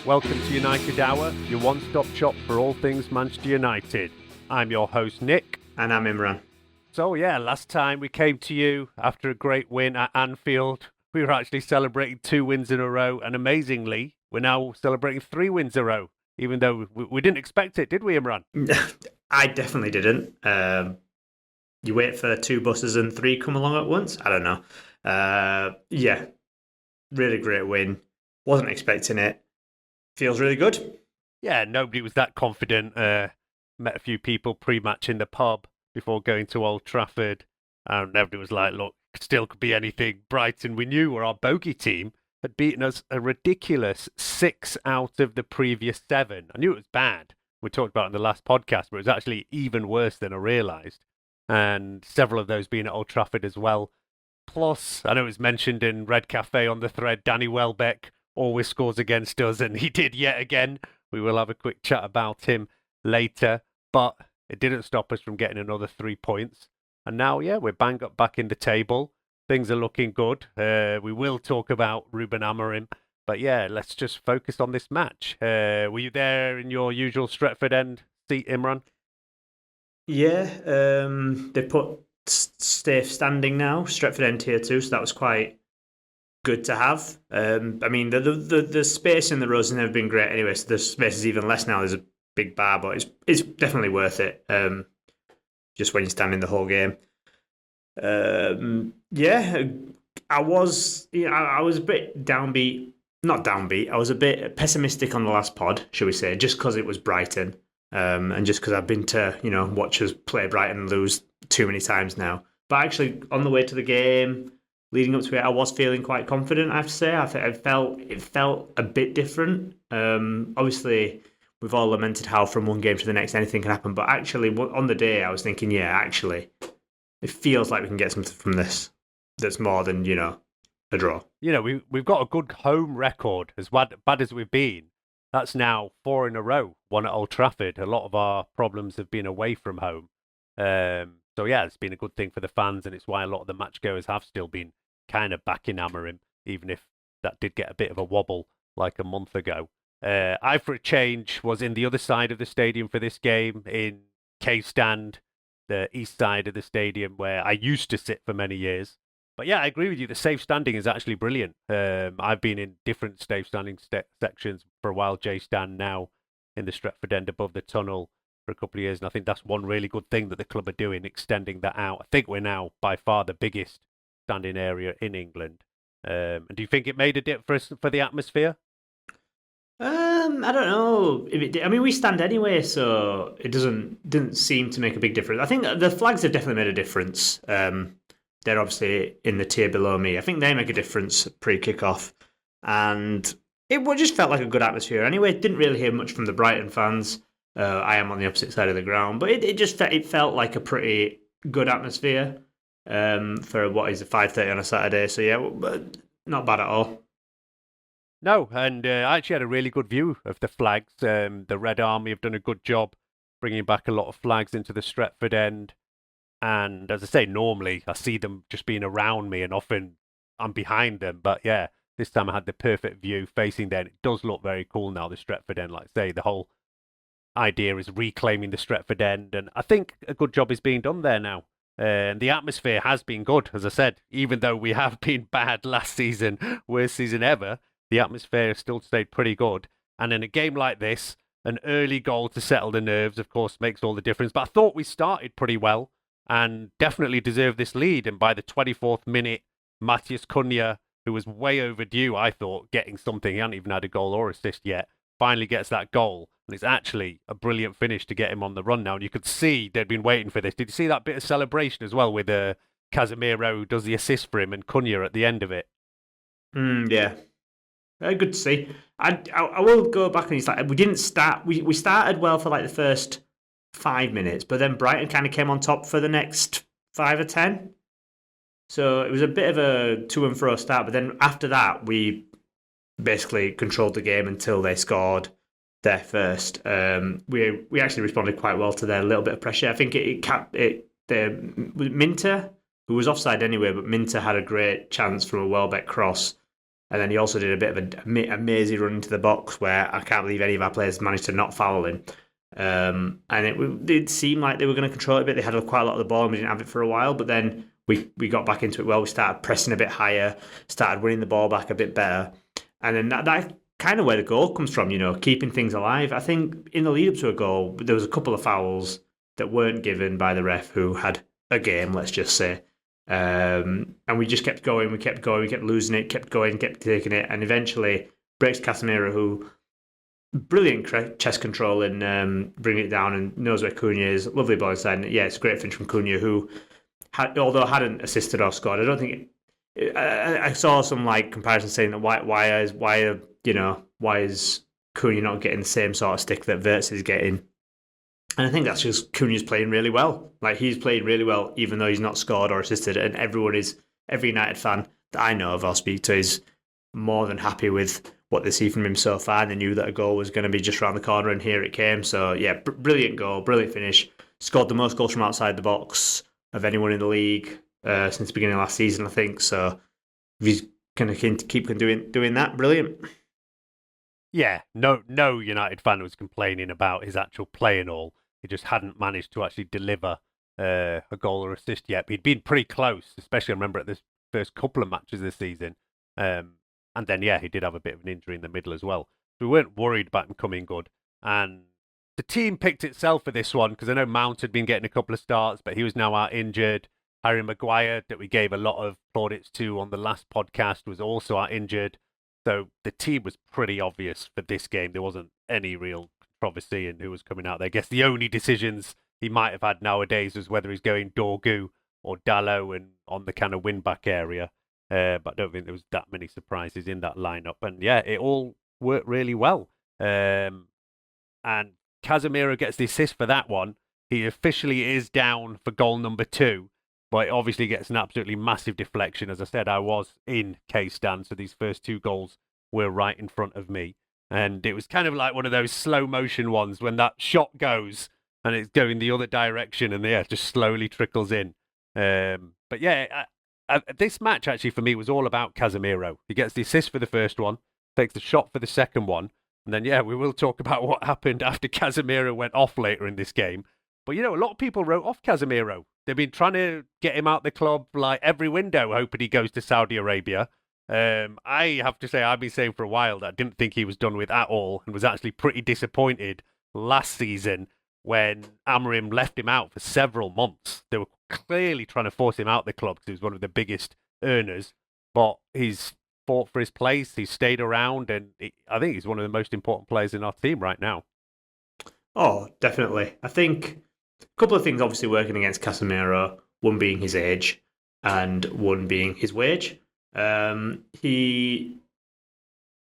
Welcome to United Hour, your one-stop shop for all things Manchester United. I'm your host, Nick. And I'm Imran. So last time we came to you after a great win at Anfield. We were actually celebrating 2 wins in a row, and amazingly, we're now celebrating 3 wins in a row, even though we didn't expect it, did we, Imran? I definitely didn't. You wait for 2 buses and 3 come along at once? I don't know. Yeah, really great win. Wasn't expecting it. Feels really good. Yeah, nobody was that confident. Met a few people pre-match in the pub before going to Old Trafford, and everybody was like, look, still could be anything. Brighton, we knew, were our bogey team, had beaten us a ridiculous 6 out of the previous 7. I knew it was bad. We talked about it in the last podcast, but it was actually even worse than I realised. And several of those being at Old Trafford as well. Plus, I know it was mentioned in Red Cafe on the thread, Danny Welbeck always scores against us, and he did yet again. We will have a quick chat about him later, but it didn't stop us from getting another 3 points. And now, we're bang up back in the table. Things are looking good. We will talk about Ruben Amorim, but let's just focus on this match. Were you there in your usual Stretford end seat, Imran? Yeah, they put safe standing now, Stretford end tier 2, so that was quite good to have. I mean, the space in the rows has never been great anyway, so the space is even less now. There's a big bar, but it's definitely worth it. Just when you stand in the whole game. I was a bit downbeat. Not downbeat. I was a bit pessimistic on the last pod, shall we say, just because it was Brighton, and just because I've been to watch us play Brighton and lose too many times now. But actually, on the way to the game, leading up to it, I was feeling quite confident, I have to say. It felt a bit different. Obviously, we've all lamented how from one game to the next anything can happen. But actually, on the day, I was thinking, it feels like we can get something from this that's more than, a draw. We've got a good home record, as bad as we've been. That's now 4 in a row, 1 at Old Trafford. A lot of our problems have been away from home. It's been a good thing for the fans, and it's why a lot of the matchgoers have still been kind of backing Amorim, even if that did get a bit of a wobble like a month ago. I, for a change, was in the other side of the stadium for this game, in K Stand, the east side of the stadium, where I used to sit for many years. But I agree with you, the safe standing is actually brilliant. I've been in different safe standing sections for a while, J Stand now, in the Stretford end above the tunnel, for a couple of years, and I think that's one really good thing that the club are doing, extending that out. I think we're now by far the biggest standing area in England. And do you think it made a difference for the atmosphere? I don't know. We stand anyway, so it didn't seem to make a big difference. I think the flags have definitely made a difference. They're obviously in the tier below me. I think they make a difference pre-kickoff, and it just felt like a good atmosphere. Anyway, didn't really hear much from the Brighton fans. I am on the opposite side of the ground, but it felt like a pretty good atmosphere for what is a 5:30 on a Saturday. So not bad at all. No, and I actually had a really good view of the flags. The Red Army have done a good job bringing back a lot of flags into the Stretford end. And as I say, normally I see them just being around me, and often I'm behind them. But this time I had the perfect view facing them. It does look very cool now, the Stretford end. Like I say, the whole idea is reclaiming the Stretford end, and I think a good job is being done there now. And the atmosphere has been good, as I said, even though we have been bad last season, worst season ever. The atmosphere still stayed pretty good. And in a game like this, an early goal to settle the nerves, of course, makes all the difference. But I thought we started pretty well and definitely deserved this lead. And by the 24th minute, Matheus Cunha, who was way overdue, I thought, getting something. He hadn't even had a goal or assist yet. Finally gets that goal. And it's actually a brilliant finish to get him on the run now. And you could see they'd been waiting for this. Did you see that bit of celebration as well with Casemiro, who does the assist for him, and Cunha at the end of it? Yeah. Very good to see. I will go back and we didn't start. We started well for like the first 5 minutes, but then Brighton kind of came on top for the next 5 or 10. So it was a bit of a to and fro start. But then after that, we basically controlled the game until they scored their first. We actually responded quite well to their little bit of pressure. I think Minter, who was offside anyway, but Minter had a great chance from a Welbeck cross And then he also did a bit of a mazy run into the box where I can't believe any of our players managed to not foul him. And it did seem like they were going to control it a bit. They had quite a lot of the ball and we didn't have it for a while. But then we got back into it well. We started pressing a bit higher, started winning the ball back a bit better. And then that kind of where the goal comes from, keeping things alive. I think in the lead up to a goal, there was a couple of fouls that weren't given by the ref who had a game, let's just say. And we just kept going, we kept losing it, kept going, kept taking it, and eventually breaks Casemiro, who brilliant chest control and bringing it down and knows where Cunha is. Lovely ball inside. And yeah, it's a great finish from Cunha, who, although hadn't assisted or scored, I don't think. I saw some comparisons saying that why is Cunha not getting the same sort of stick that Wirtz is getting? And I think that's just Cunha's playing really well. He's played really well, even though he's not scored or assisted. And every United fan that I know of or speak to is more than happy with what they see from him so far. And they knew that a goal was going to be just around the corner, and here it came. So yeah, brilliant goal, brilliant finish. Scored the most goals from outside the box of anyone in the league since the beginning of last season, I think. So if he's going to keep doing that, brilliant. Yeah, no United fan was complaining about his actual play and all. He just hadn't managed to actually deliver a goal or assist yet. But he'd been pretty close, especially I remember at the first couple of matches this season. And then, yeah, he did have a bit of an injury in the middle as well. So we weren't worried about him coming good. And the team picked itself for this one because I know Mount had been getting a couple of starts, but he was now out injured. Harry Maguire, that we gave a lot of plaudits to on the last podcast, was also out injured. So the team was pretty obvious for this game. There wasn't any real controversy in who was coming out there. I guess the only decisions he might have had nowadays was whether he's going Dorgu or Dalot and on the kind of win-back area. But I don't think there was that many surprises in that lineup. And yeah, it all worked really well. And Casemiro gets the assist for that one. He officially is down for goal number 2. But it obviously gets an absolutely massive deflection. As I said, I was in K-Stand, so these first 2 goals were right in front of me. And it was kind of like one of those slow motion ones when that shot goes and it's going the other direction and it just slowly trickles in. But yeah, this match actually for me was all about Casemiro. He gets the assist for the first one, takes the shot for the second one. And then, yeah, we will talk about what happened after Casemiro went off later in this game. But, a lot of people wrote off Casemiro. They've been trying to get him out the club like every window, hoping he goes to Saudi Arabia. I have to say, I've been saying for a while that I didn't think he was done with at all and was actually pretty disappointed last season when Amorim left him out for several months. They were clearly trying to force him out the club because he was one of the biggest earners, but he's fought for his place, he's stayed around, and I think he's one of the most important players in our team right now. Oh, definitely. I think a couple of things obviously working against Casemiro, one being his age and one being his wage. He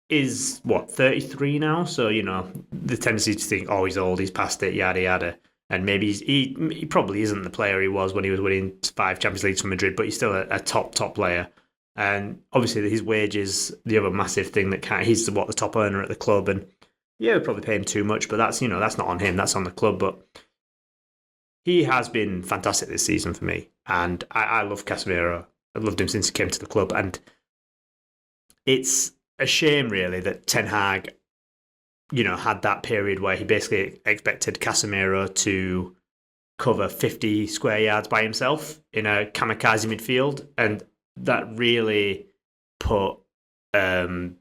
is, 33 now? So, the tendency to think, oh, he's old, he's past it, yada, yada. And maybe he probably isn't the player he was when he was winning 5 Champions Leagues for Madrid, but he's still a top player. And obviously his wage is the other massive thing that he's the top earner at the club. And yeah, we're probably paying too much, but that's not on him, that's on the club. But he has been fantastic this season for me. And I love Casemiro. I've loved him since he came to the club. And it's a shame, really, that Ten Hag, had that period where he basically expected Casemiro to cover 50 square yards by himself in a kamikaze midfield. And that really put a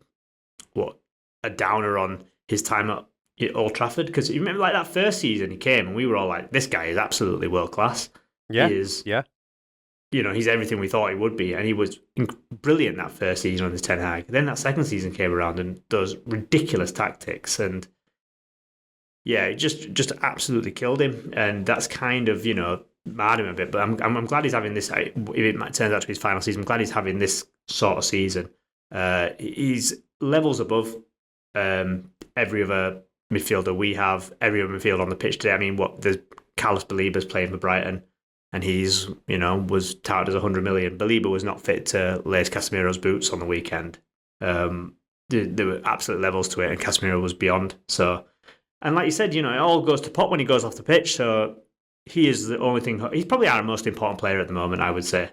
downer on his time at Old Trafford. Because you remember, that first season he came and we were all like, this guy is absolutely world class. Yeah, he is. Yeah. He's everything we thought he would be, and he was brilliant that first season under Ten Hag. Then that second season came around and does ridiculous tactics, and yeah, it just absolutely killed him. And that's kind of marred him a bit. But I'm glad he's having this. If it turns out to be his final season, I'm glad he's having this sort of season. He's levels above every other midfielder we have, every other midfielder on the pitch today. I mean, there's Carlos Balíba's playing for Brighton. And he's, was touted as 100 million. Balíba was not fit to lace Casemiro's boots on the weekend. There were absolute levels to it, and Casemiro was beyond. So, and like you said, it all goes to pot when he goes off the pitch. So he is the only thing. He's probably our most important player at the moment, I would say.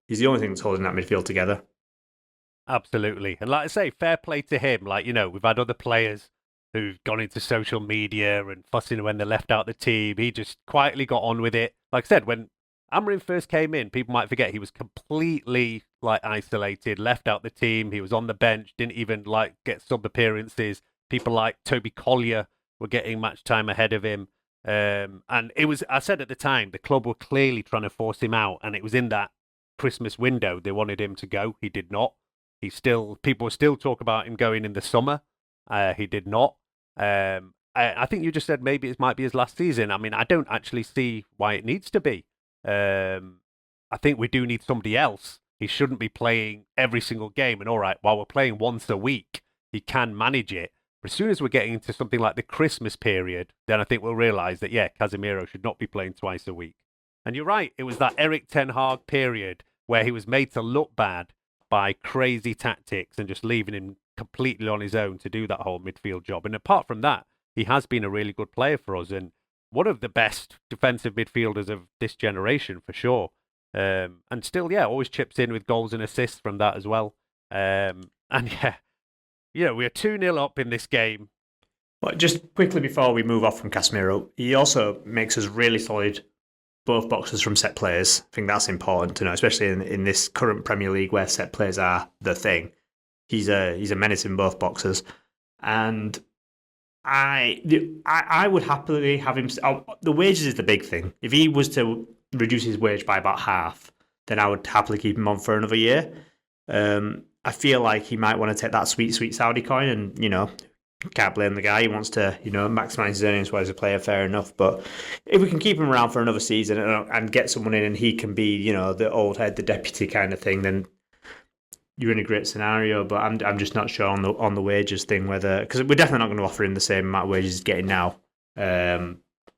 He's the only thing that's holding that midfield together. Absolutely. And like I say, fair play to him. Like, we've had other players who've gone into social media and fussing when they're left out the team. He just quietly got on with it. Like I said, when Amorim first came in, people might forget he was completely isolated, left out the team. He was on the bench, didn't even get sub appearances. People like Toby Collier were getting match time ahead of him. And it was, I said at the time, the club were clearly trying to force him out, and it was in that Christmas window they wanted him to go. He did not. People still talk about him going in the summer. He did not. I think you just said maybe it might be his last season. I mean, I don't actually see why it needs to be. I think we do need somebody else. He shouldn't be playing every single game. And all right, while we're playing once a week, he can manage it. But as soon as we're getting into something like the Christmas period, then I think we'll realise that, yeah, Casemiro should not be playing twice a week. And you're right, it was that Eric Ten Hag period where he was made to look bad by crazy tactics and just leaving him completely on his own to do that whole midfield job. And apart from that, he has been a really good player for us and one of the best defensive midfielders of this generation for sure. And still, yeah, always chips in with goals and assists from that as well. And yeah, we are 2-0 up in this game. But just quickly before we move off from Casemiro, he also makes us really solid both boxes from set players. I think that's important to know, especially in this current Premier League where set players are the thing. He's a menace in both boxes, and I would happily have him. The wages is the big thing. If he was to reduce his wage by about half, then I would happily keep him on for another year. I feel like he might want to take that sweet Saudi coin, and can't blame the guy. He wants to, maximise his earnings while he's a player, fair enough. But if we can keep him around for another season and get someone in and he can be, the old head, the deputy kind of thing, then you're in a great scenario. But I'm just not sure on the wages thing whether, because we're definitely not going to offer him the same amount of wages he's getting now.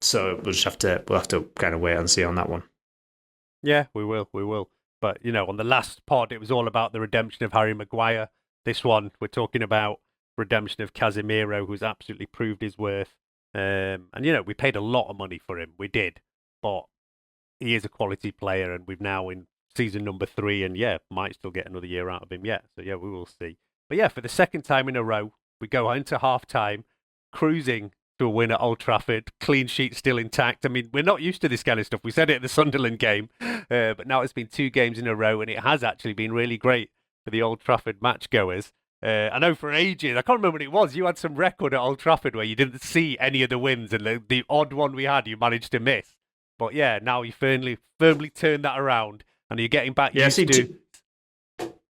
So we'll have to kind of wait and see on that one. Yeah, we will. But on the last pod, it was all about the redemption of Harry Maguire. This one, we're talking about redemption of Casemiro, who's absolutely proved his worth. And we paid a lot of money for him. We did, but he is a quality player, and we've now in season number 3, and might still get another year out of him yet. So we will see. But for the second time in a row, we go into half time, cruising to a win at Old Trafford, clean sheet still intact. I mean, we're not used to this kind of stuff. We said it at the Sunderland game, but now it's been 2 games in a row, and it has actually been really great for the Old Trafford matchgoers. I know for ages, I can't remember when it was, you had some record at Old Trafford where you didn't see any of the wins, and the odd one we had, you managed to miss. But now you firmly turned that around, and you're getting back used to...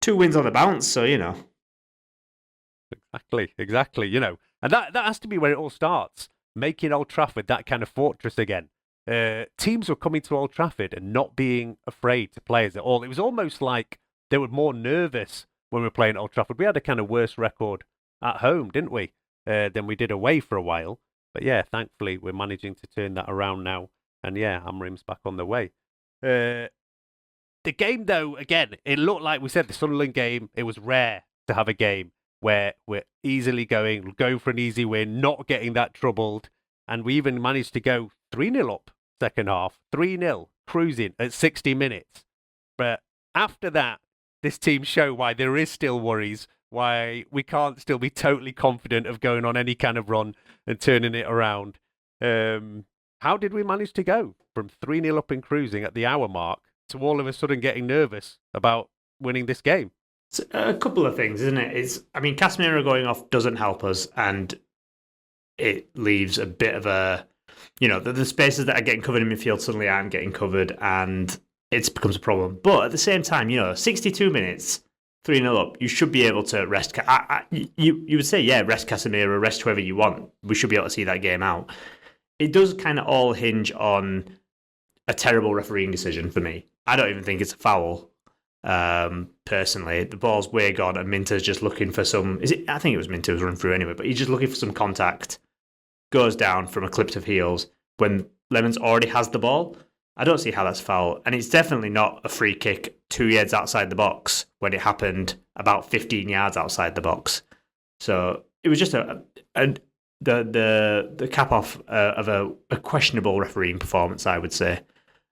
Two wins on the bounce, so Exactly, And that has to be where it all starts, making Old Trafford that kind of fortress again. Teams were coming to Old Trafford and not being afraid to play at all. It was almost like they were more nervous when we were playing at Old Trafford. We had a kind of worse record at home, didn't we, than we did away for a while. But thankfully we're managing to turn that around now. And Amorim's back on the way. The game, though, again, it looked like we said the Sunderland game, it was rare to have a game where we're easily going for an easy win, not getting that troubled. And we even managed to go 3-0 up second half, 3-0, cruising at 60 minutes. But after that, this team show why there is still worries, why we can't still be totally confident of going on any kind of run and turning it around. How did we manage to go from 3-0 up and cruising at the hour mark to all of a sudden getting nervous about winning this game? It's a couple of things, isn't it? Casemiro going off doesn't help us, and it leaves a bit of a, the spaces that are getting covered in midfield suddenly aren't getting covered, and it becomes a problem. But at the same time, 62 minutes, 3-0 up, you should be able to rest. You would say, rest Casemiro, rest whoever you want. We should be able to see that game out. It does kind of all hinge on a terrible refereeing decision for me. I don't even think it's a foul. Personally, the ball's way gone, and Minter's just looking for some. I think it was Minter was run through anyway, but he's just looking for some contact. Goes down from a clip of heels when Lemons already has the ball. I don't see how that's foul, and it's definitely not a free kick 2 yards outside the box when it happened about 15 yards outside the box. So it was just the cap off of a questionable refereeing performance, I would say.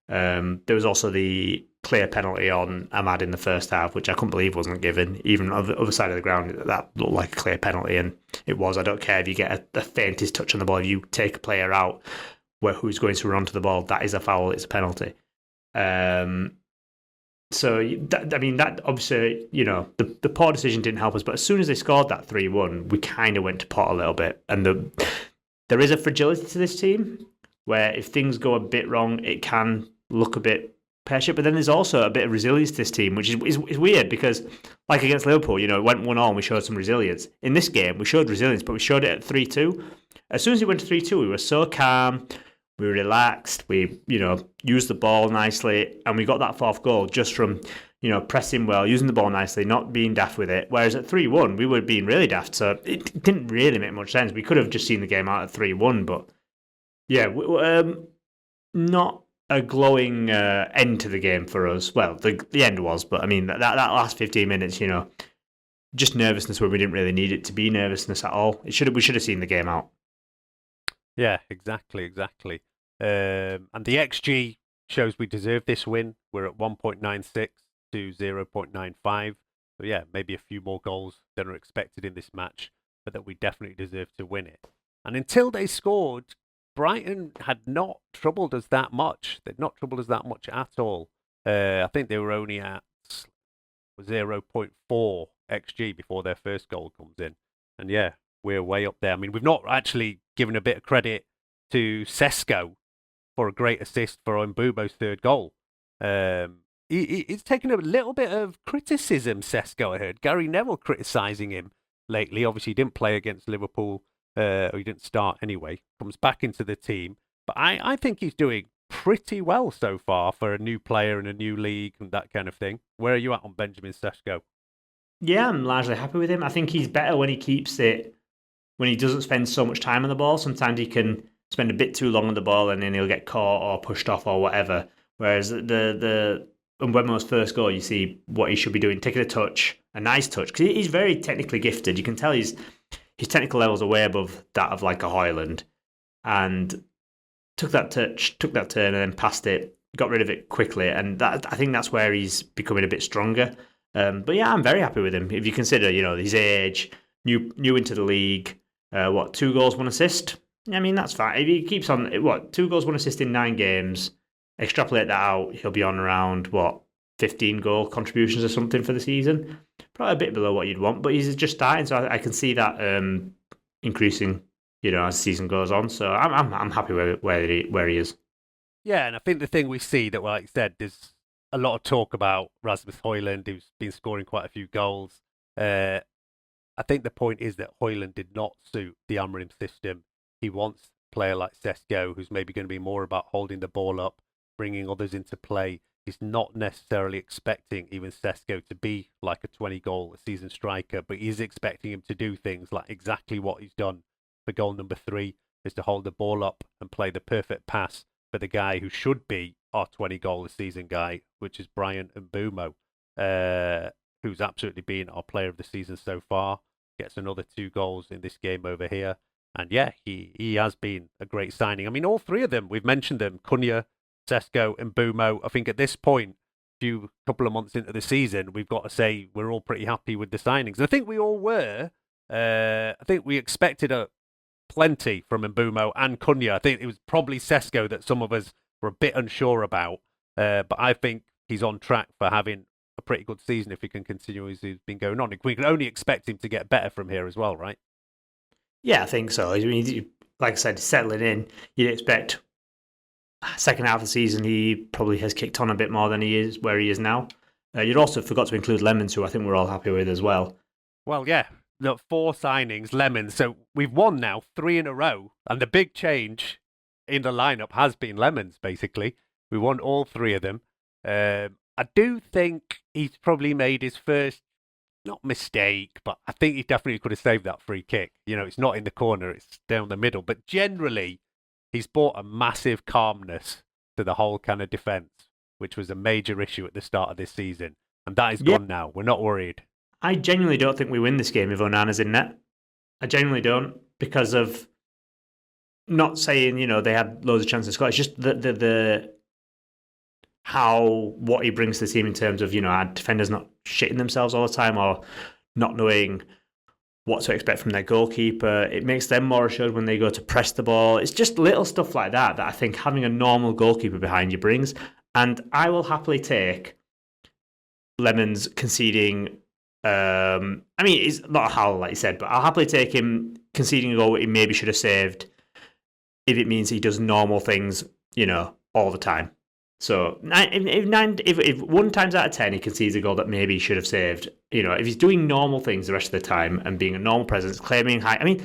There was also the clear penalty on Ahmad in the first half, which I couldn't believe wasn't given. Even on the other side of the ground, that looked like a clear penalty, and it was. I don't care if you get the faintest touch on the ball. If you take a player out who's going to run to the ball, that is a foul. It's a penalty. So, that obviously, the poor decision didn't help us. But as soon as they scored that 3-1, we kind of went to pot a little bit. And there is a fragility to this team where if things go a bit wrong, it can look a bit pear-shaped. But then there's also a bit of resilience to this team, which is weird because, like against Liverpool, it went 1-1 and we showed some resilience. In this game, we showed resilience, but we showed it at 3-2. As soon as it went to 3-2, we were so calm. We were relaxed. We, used the ball nicely, and we got that fourth goal just from, pressing well, using the ball nicely, not being daft with it. Whereas at 3-1, we were being really daft, so it didn't really make much sense. We could have just seen the game out at 3-1, but yeah, not a glowing end to the game for us. Well, the end was, but I mean that last 15 minutes, just nervousness where we didn't really need it to be nervousness at all. We should have seen the game out. Yeah, exactly. And the XG shows we deserve this win. We're at 1.96 to 0.95. So yeah, maybe a few more goals than are expected in this match, but that we definitely deserve to win it. And until they scored, Brighton had not troubled us that much. They'd not troubled us that much at all. I think they were only at 0.4 XG before their first goal comes in. And yeah, we're way up there. I mean, we've not actually given a bit of credit to Sesko for a great assist for Mbumo's third goal. He's taken a little bit of criticism, Sesko, I heard. Gary Neville criticising him lately. Obviously, he didn't play against Liverpool, or he didn't start anyway. Comes back into the team. But I think he's doing pretty well so far for a new player in a new league and that kind of thing. Where are you at on Benjamin Sesko? Yeah, I'm largely happy with him. I think he's better when he keeps it, when he doesn't spend so much time on the ball. Sometimes he can spend a bit too long on the ball and then he'll get caught or pushed off or whatever. Whereas the Mbeumo's first goal, you see what he should be doing, taking a nice touch, because he's very technically gifted. You can tell his technical levels are way above that of like a Højlund, and took that touch, took that turn, and then passed it, got rid of it quickly, and that I think that's where he's becoming a bit stronger. But yeah, I'm very happy with him. If you consider, his age, new into the league, 2 goals, 1 assist. I mean, that's fine. If he keeps on, 2 goals, 1 assist in 9 games, extrapolate that out, he'll be on around 15 goal contributions or something for the season. Probably a bit below what you'd want, but he's just starting, so I can see that increasing, as the season goes on. So I'm happy where he is. Yeah, and I think the thing we see that, like you said, there's a lot of talk about Rasmus Højlund, who's been scoring quite a few goals. I think the point is that Højlund did not suit the Amorim system. He wants a player like Sesko, who's maybe going to be more about holding the ball up, bringing others into play. He's not necessarily expecting even Sesko to be like a 20-goal a season striker, but he is expecting him to do things like exactly what he's done for goal number 3, is to hold the ball up and play the perfect pass for the guy who should be our 20-goal a season guy, which is Brian Mbumo, who's absolutely been our player of the season so far. Gets another 2 goals in this game over here. And yeah, he has been a great signing. I mean, all 3 of them, we've mentioned them, Cunha, Sesko and Mbumo. I think at this point, couple of months into the season, we've got to say we're all pretty happy with the signings. And I think we all were. I think we expected plenty from Mbumo and Cunha. I think it was probably Sesko that some of us were a bit unsure about. But I think he's on track for having a pretty good season if he can continue as he's been going on. We can only expect him to get better from here as well, right? Yeah, I think so. I mean, like I said, settling in, you'd expect second half of the season he probably has kicked on a bit more than he is where he is now. You'd also forgot to include Lemons, who I think we're all happy with as well. Well, yeah, the 4 signings, Lemons. So we've won now 3 in a row, and the big change in the lineup has been Lemons, basically. We won all 3 of them. I do think he's probably made his first, not mistake, but I think he definitely could have saved that free kick. It's not in the corner, it's down the middle. But generally, he's brought a massive calmness to the whole kind of defence, which was a major issue at the start of this season. And that is gone now. We're not worried. I genuinely don't think we win this game if Onana's in net. I genuinely don't, because of, not saying, they had loads of chances to score. It's just the what he brings to the team in terms of, our defenders not shitting themselves all the time or not knowing what to expect from their goalkeeper. It makes them more assured when they go to press the ball. It's just little stuff like that I think having a normal goalkeeper behind you brings. And I will happily take Lemons conceding. It's not a howl, like you said, but I'll happily take him conceding a goal that he maybe should have saved if it means he does normal things, all the time. So if 1 times out of 10 he concedes a goal that maybe he should have saved, if he's doing normal things the rest of the time and being a normal presence, claiming high. I mean,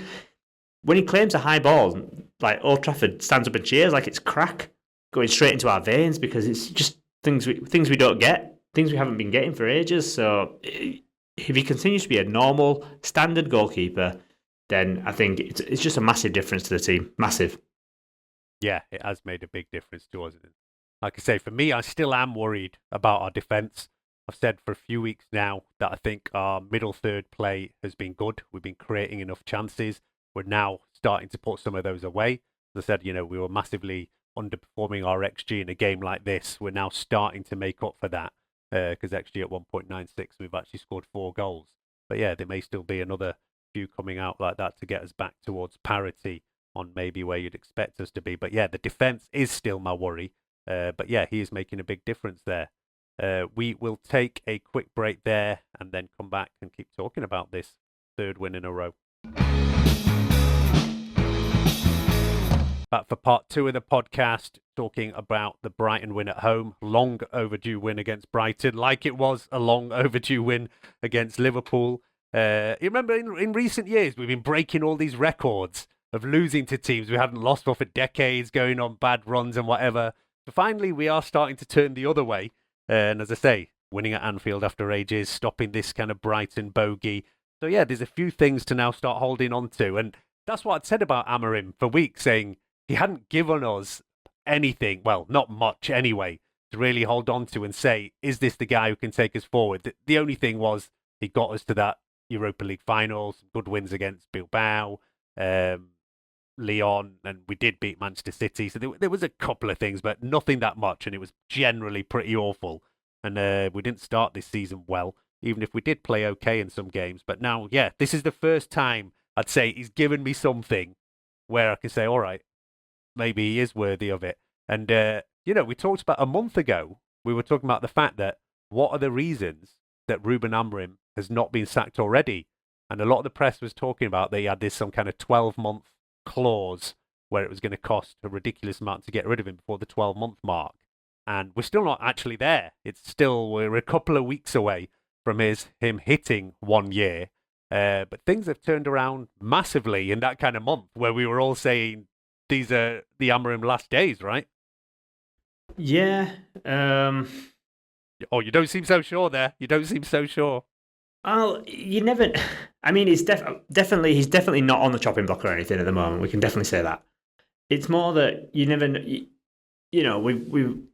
when he claims a high ball, like Old Trafford stands up and cheers like it's crack going straight into our veins because it's just things we don't get, things we haven't been getting for ages. So if he continues to be a normal standard goalkeeper, then I think it's just a massive difference to the team. Massive. Yeah, it has made a big difference to us. Like I say, for me, I still am worried about our defence. I've said for a few weeks now that I think our middle third play has been good. We've been creating enough chances. We're now starting to put some of those away. As I said, we were massively underperforming our XG in a game like this. We're now starting to make up for that because XG at 1.96, we've actually scored 4 goals. But yeah, there may still be another few coming out like that to get us back towards parity on maybe where you'd expect us to be. But yeah, the defence is still my worry. But yeah, he is making a big difference there. We will take a quick break there and then come back and keep talking about this 3rd win in a row. Back for part 2 of the podcast, talking about the Brighton win at home. Long overdue win against Brighton, like it was a long overdue win against Liverpool. You remember in recent years, we've been breaking all these records of losing to teams we hadn't lost for decades, going on bad runs and whatever. So finally, we are starting to turn the other way. And as I say, winning at Anfield after ages, stopping this kind of Brighton bogey. So yeah, there's a few things to now start holding on to. And that's what I'd said about Amorim for weeks, saying he hadn't given us anything, well, not much anyway, to really hold on to and say, is this the guy who can take us forward? The only thing was he got us to that Europa League final, some good wins against Bilbao, Lyon, and we did beat Manchester City. So there was a couple of things, but nothing that much, and it was generally pretty awful. And we didn't start this season well, even if we did play okay in some games. But now, yeah, this is the first time I'd say he's given me something where I can say, all right, maybe he is worthy of it. And, we talked about a month ago, we were talking about the fact that what are the reasons that Ruben Amorim has not been sacked already? And a lot of the press was talking about that he had this some kind of 12-month clause where it was going to cost a ridiculous amount to get rid of him before the 12-month mark. And we're still not actually there. We're a couple of weeks away from him hitting 1 year. But things have turned around massively in that kind of month where we were all saying these are the Amorim last days, right? Yeah. Oh, you don't seem so sure there. You don't seem so sure. Well, you never. I mean, he's definitely not on the chopping block or anything at the moment. We can definitely say that. It's more that you never.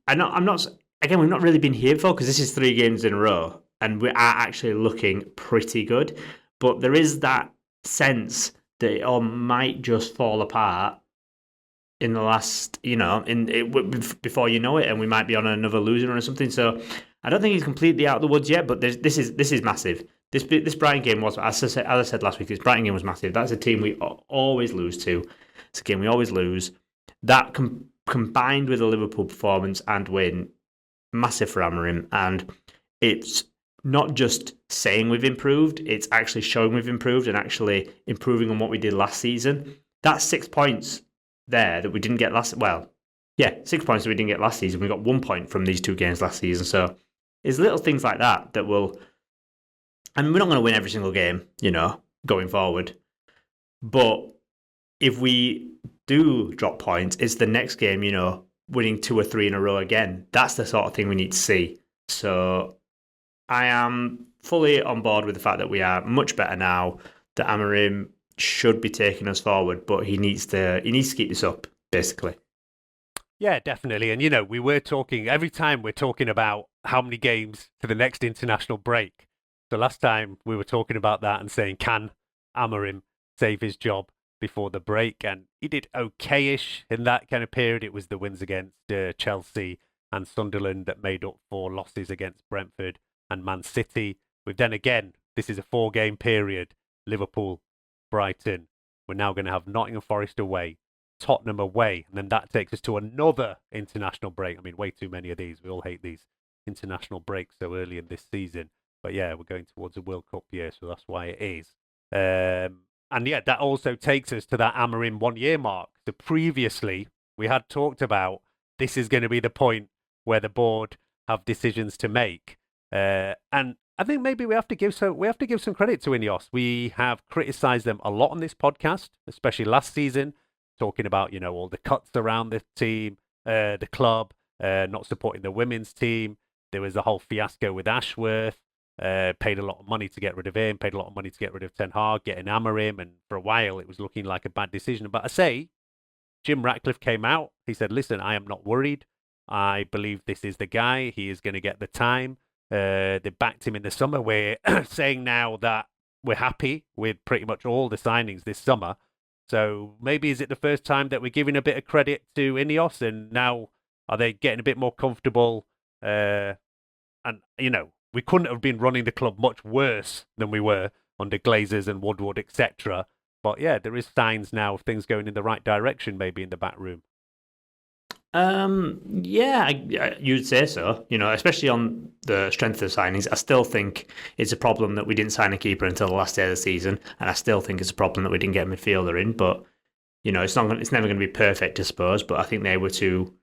I'm not. Again, we've not really been here before because this is 3 games in a row, and we are actually looking pretty good. But there is that sense that it all might just fall apart in the last, before you know it, and we might be on another losing run or something. So I don't think he's completely out of the woods yet, but this is massive. This Brighton game was, as I said last week, this Brighton game was massive. That's a team we always lose to. It's a game we always lose. That combined with a Liverpool performance and win, massive for Amorim. And it's not just saying we've improved, it's actually showing we've improved and actually improving on what we did last season. That's 6 points there that we didn't get 6 points that we didn't get last season. We got 1 point from these 2 games last season. So it's little things like that will. And we're not going to win every single game, going forward. But if we do drop points, it's the next game, winning 2 or 3 in a row again. That's the sort of thing we need to see. So I am fully on board with the fact that we are much better now, that Amorim should be taking us forward, but he needs to keep this up, basically. Yeah, definitely. And, we were talking, every time we're talking about how many games to the next international break. So last time we were talking about that and saying, can Amorim save his job before the break? And he did okay-ish in that kind of period. It was the wins against Chelsea and Sunderland that made up for losses against Brentford and Man City. With then again, this is a 4-game period. Liverpool, Brighton. We're now going to have Nottingham Forest away, Tottenham away, and then that takes us to another international break. I mean, way too many of these. We all hate these international breaks so early in this season. But yeah, we're going towards a World Cup year, so that's why it is. And yeah, that also takes us to that Amorim 1-year mark. So previously, we had talked about this is going to be the point where the board have decisions to make. And I think maybe we have to give some credit to Ineos. We have criticised them a lot on this podcast, especially last season, talking about all the cuts around the team, the club, not supporting the women's team. There was the whole fiasco with Ashworth. Paid a lot of money to get rid of him, paid a lot of money to get rid of Ten Hag, getting Amorim, and for a while it was looking like a bad decision. But I say, Jim Ratcliffe came out. He said, listen, I am not worried. I believe this is the guy. He is going to get the time. They backed him in the summer. We're saying now that we're happy with pretty much all the signings this summer. So maybe is it the first time that we're giving a bit of credit to Ineos, and now are they getting a bit more comfortable? And, we couldn't have been running the club much worse than we were under Glazers and Woodward, etc. But yeah, there is signs now of things going in the right direction, maybe in the back room. Yeah, you'd say so. Especially on the strength of the signings, I still think it's a problem that we didn't sign a keeper until the last day of the season, and I still think it's a problem that we didn't get a midfielder in. But it's never going to be perfect, I suppose. But I think they were two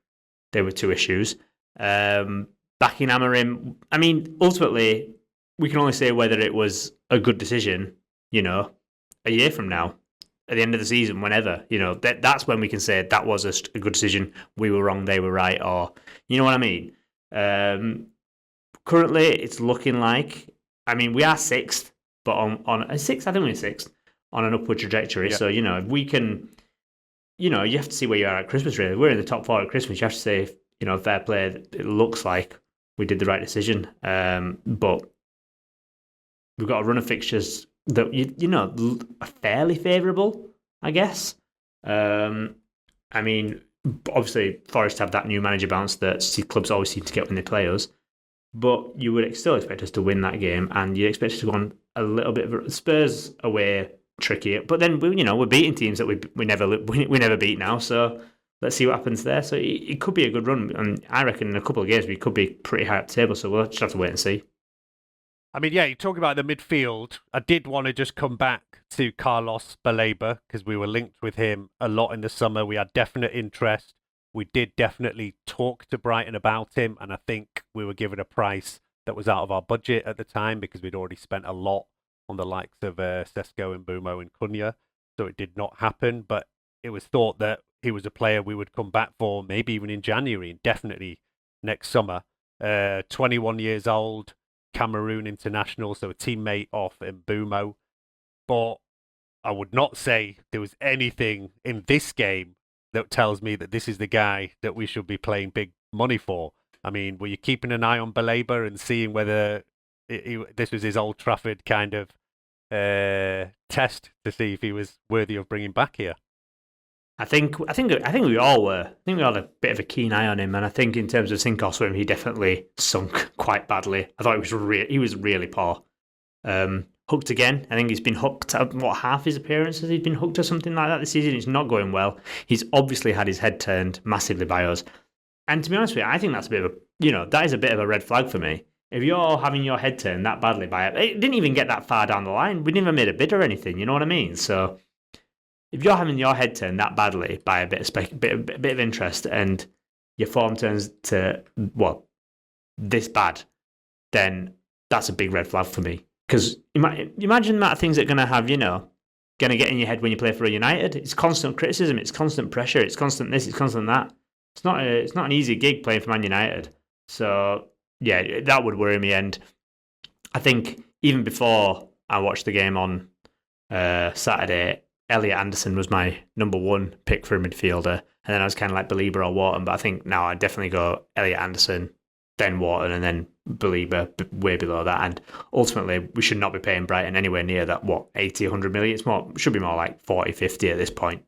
issues. Backing Amorim, I mean, ultimately, we can only say whether it was a good decision, a year from now, at the end of the season, whenever, that's when we can say that was a good decision. We were wrong, they were right, or, you know what I mean? Currently, it's looking like, we are sixth, but on sixth, I think we're sixth, on an upward trajectory. Yeah. So, if we can, you have to see where you are at Christmas, really. We're in the top 4 at Christmas. You have to say, fair play, it looks like we did the right decision, but we've got a run of fixtures that are fairly favourable, I guess. Obviously, Forest have that new manager bounce that clubs always seem to get when they play us, but you would still expect us to win that game, and you expect us to go on a little bit of Spurs away tricky, but then we're beating teams that we never beat now, so. Let's see what happens there. So it could be a good run. And I reckon in a couple of games we could be pretty high up the table. So we'll just have to wait and see. You talk about the midfield. I did want to just come back to Carlos Baleba because we were linked with him a lot in the summer. We had definite interest. We did definitely talk to Brighton about him. And I think we were given a price that was out of our budget at the time because we'd already spent a lot on the likes of Sesko and Bumo and Cunha. So it did not happen. But it was thought that he was a player we would come back for, maybe even in January, and definitely next summer. 21 years old, Cameroon international, so a teammate of Mbumo. But I would not say there was anything in this game that tells me that this is the guy that we should be playing big money for. Were you keeping an eye on Baleba and seeing whether this was his Old Trafford kind of test to see if he was worthy of bringing back here? I think we all were. I think we had a bit of a keen eye on him, and I think in terms of sink or swim, he definitely sunk quite badly. I thought he was really poor. Hooked again. I think he's been hooked. Half his appearances he's been hooked or something like that this season. It's not going well. He's obviously had his head turned massively by us, and to be honest with you, I think that's a bit of that is a bit of a red flag for me. If you're having your head turned that badly by it didn't even get that far down the line. We never made a bid or anything. You know what I mean? So. If you're having your head turned that badly by a bit of interest and your form turns to, this bad, then that's a big red flag for me. Because imagine the amount of things that are going to have, going to get in your head when you play for a United. It's constant criticism, it's constant pressure, it's constant this, it's constant that. It's not an easy gig playing for Man United. So, yeah, that would worry me. And I think even before I watched the game on Saturday, Elliot Anderson was my number 1 pick for a midfielder, and then I was kind of like Belieber or Wharton, but I think now I'd definitely go Elliot Anderson, then Wharton, and then Belieber way below that. And ultimately, we should not be paying Brighton anywhere near that, 80, 100 million? It should be more like 40, 50 at this point,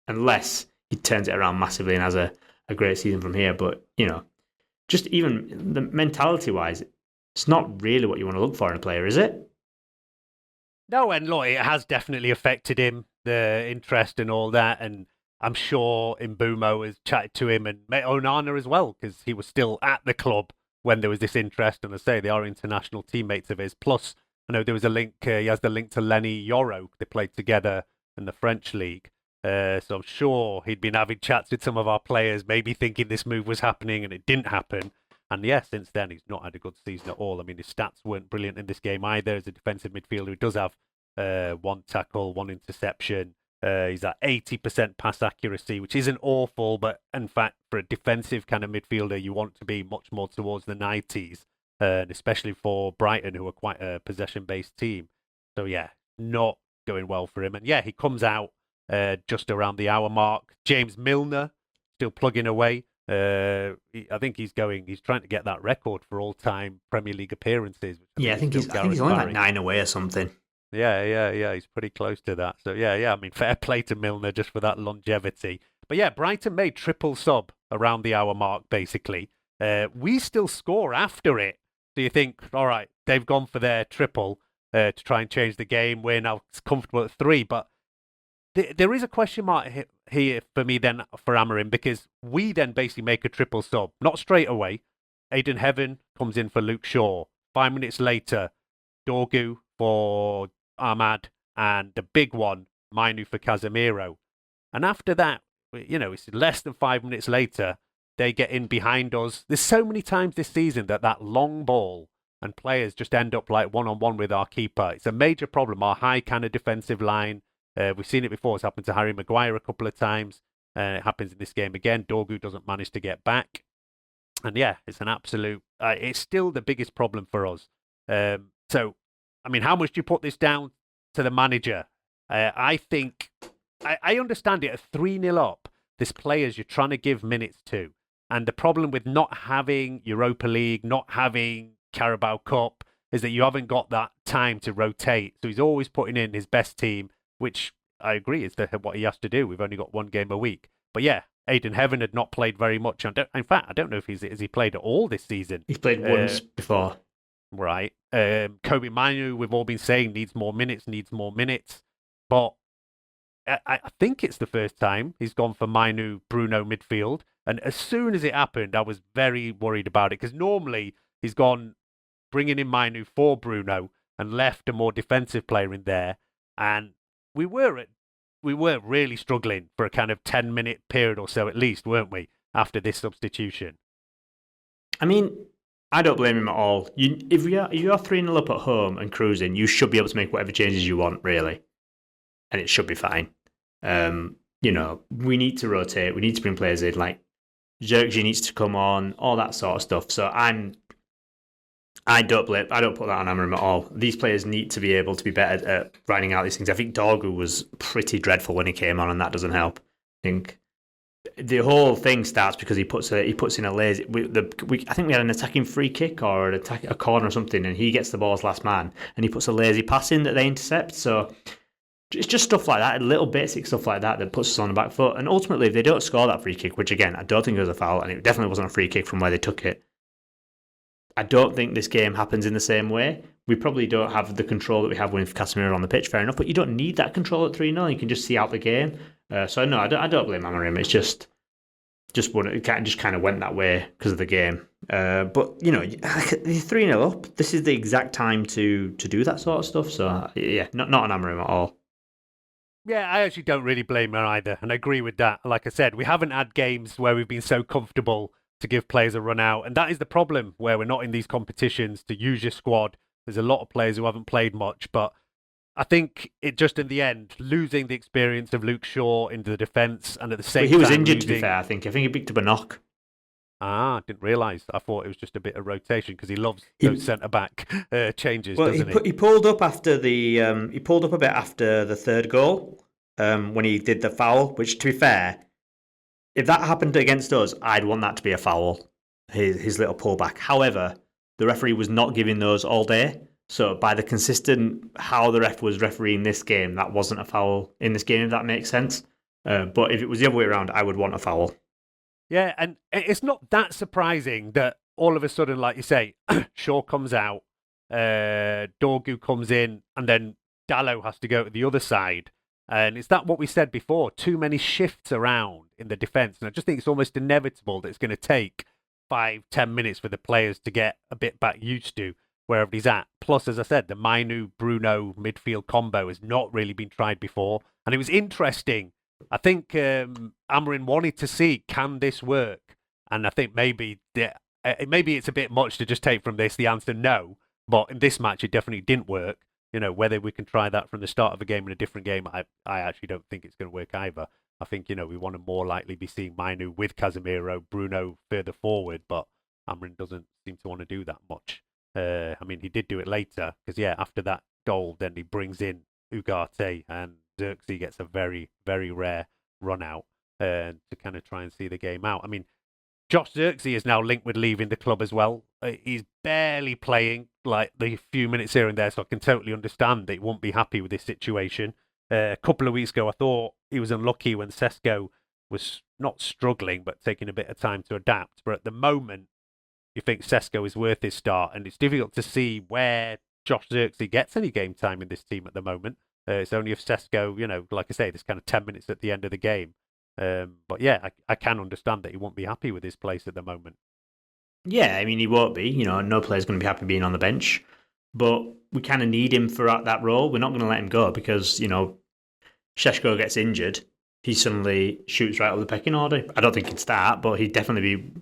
unless he turns it around massively and has a great season from here. But, just even the mentality-wise, it's not really what you want to look for in a player, is it? No, and look, it has definitely affected him, the interest and all that. And I'm sure Mbumo has chatted to him and Onana as well, because he was still at the club when there was this interest. And I say they are international teammates of his. Plus, I know there was a link, he has the link to Lenny Yoro. They played together in the French league. So I'm sure he'd been having chats with some of our players, maybe thinking this move was happening and it didn't happen. And yeah, since then, he's not had a good season at all. I mean, his stats weren't brilliant in this game either as a defensive midfielder who does have one tackle, one interception. He's at 80% pass accuracy, which isn't awful, but in fact, for a defensive kind of midfielder, you want to be much more towards the 90s, and especially for Brighton, who are quite a possession-based team. So yeah, not going well for him. And yeah, he comes out just around the hour mark. James Milner still plugging away. I think he's trying to get that record for all-time Premier League appearances. I think he's only like 9 away or something. Yeah. He's pretty close to that. So yeah. I mean, fair play to Milner just for that longevity. But yeah, Brighton made triple sub around the hour mark, basically. We still score after it. So you think, all right, they've gone for their triple to try and change the game. We're now comfortable at 3, but there is a question mark here for me then for Amorim, because we then basically make a triple sub, not straight away. Aidan Heaven comes in for Luke Shaw. 5 minutes later, Dorgu for Ahmad, and the big one, Mainu for Casemiro. And after that, it's less than 5 minutes later, they get in behind us. There's so many times this season that long ball and players just end up like one-on-one with our keeper. It's a major problem. Our high kind of defensive line. We've seen it before. It's happened to Harry Maguire a couple of times. It happens in this game again. Dorgu doesn't manage to get back. And yeah, it's an absolute... it's still the biggest problem for us. So, I mean, how much do you put this down to the manager? I think... I understand it at 3-0 up. There's players you're trying to give minutes to. And the problem with not having Europa League, not having Carabao Cup, is that you haven't got that time to rotate. So he's always putting in his best team, which I agree is what he has to do. We've only got 1 game a week. But yeah, Aidan Heaven had not played very much. In fact, I don't know if has he played at all this season. He's played once before. Right. Kobe Manu, we've all been saying, needs more minutes. But I think it's the first time he's gone for Manu Bruno midfield. And as soon as it happened, I was very worried about it, because normally he's gone bringing in Manu for Bruno and left a more defensive player in there. And we were really struggling for a kind of 10-minute period or so at least, weren't we, after this substitution? I mean, I don't blame him at all. If you're 3-0 up at home and cruising, you should be able to make whatever changes you want, really. And it should be fine. We need to rotate. We need to bring players in. Like, Zirkzee needs to come on, all that sort of stuff. So I don't put that on Amorim at all. These players need to be able to be better at grinding out these things. I think Dorgu was pretty dreadful when he came on, and that doesn't help. I think the whole thing starts because he puts in a lazy. I think we had an attacking free kick or a corner or something, and he gets the ball as last man, and he puts a lazy pass in that they intercept. So it's just stuff like that, little basic stuff like that puts us on the back foot. And ultimately, if they don't score that free kick, which again I don't think it was a foul, and it definitely wasn't a free kick from where they took it, I don't think this game happens in the same way. We probably don't have the control that we have with Casemiro on the pitch, fair enough, but you don't need that control at 3-0. You can just see out the game. So no, I don't blame Amorim. It's just kind of went that way because of the game. But 3-0 up. This is the exact time to do that sort of stuff. So yeah, not an Amorim at all. Yeah, I actually don't really blame her either, and I agree with that. Like I said, we haven't had games where we've been so comfortable to give players a run out, and that is the problem where we're not in these competitions to use your squad. There's a lot of players who haven't played much, but I think it just in the end, losing the experience of Luke Shaw into the defence, and at the same time... He was injured, to be fair, I think. He picked up a knock. Didn't realise. I thought it was just a bit of rotation, because he loves those centre-back changes, doesn't he? He pulled up after he pulled up a bit after the third goal when he did the foul, which, to be fair, if that happened against us, I'd want that to be a foul, his little pullback. However, the referee was not giving those all day. So by the consistent how the ref was refereeing this game, that wasn't a foul in this game, if that makes sense. But if it was the other way around, I would want a foul. Yeah, and it's not that surprising that all of a sudden, like you say, Shaw comes out, Dorgu comes in, and then Dallo has to go to the other side. And it's that what we said before, too many shifts around in the defence. And I just think it's almost inevitable that it's going to take 5-10 minutes for the players to get a bit back used to wherever he's at. Plus, as I said, the Mainu-Bruno midfield combo has not really been tried before. And it was interesting. I think Amorim wanted to see, can this work? And I think maybe it's a bit much to just take from this the answer no. But in this match, it definitely didn't work. Whether we can try that from the start of a game in a different game, I actually don't think it's going to work either. I think, we want to more likely be seeing Mainu with Casemiro, Bruno further forward, but Amorim doesn't seem to want to do that much. He did do it later, because, after that goal, then he brings in Ugarte, and Xerxes gets a very, very rare run out to kind of try and see the game out. Josh Xerxes is now linked with leaving the club as well. He's barely playing, like the few minutes here and there, so I can totally understand that he won't be happy with this situation. A couple of weeks ago, I thought he was unlucky when Sesko was not struggling, but taking a bit of time to adapt. But at the moment, you think Sesko is worth his start, and it's difficult to see where Josh Xerxes gets any game time in this team at the moment. It's only if Sesko, like I say, there's kind of 10 minutes at the end of the game. But I can understand that he won't be happy with his place at the moment. Yeah, he won't be. No player's going to be happy being on the bench. But we kind of need him for that role. We're not going to let him go because, Šeško gets injured. He suddenly shoots right up the pecking order. I don't think he'd start, but he'd definitely be,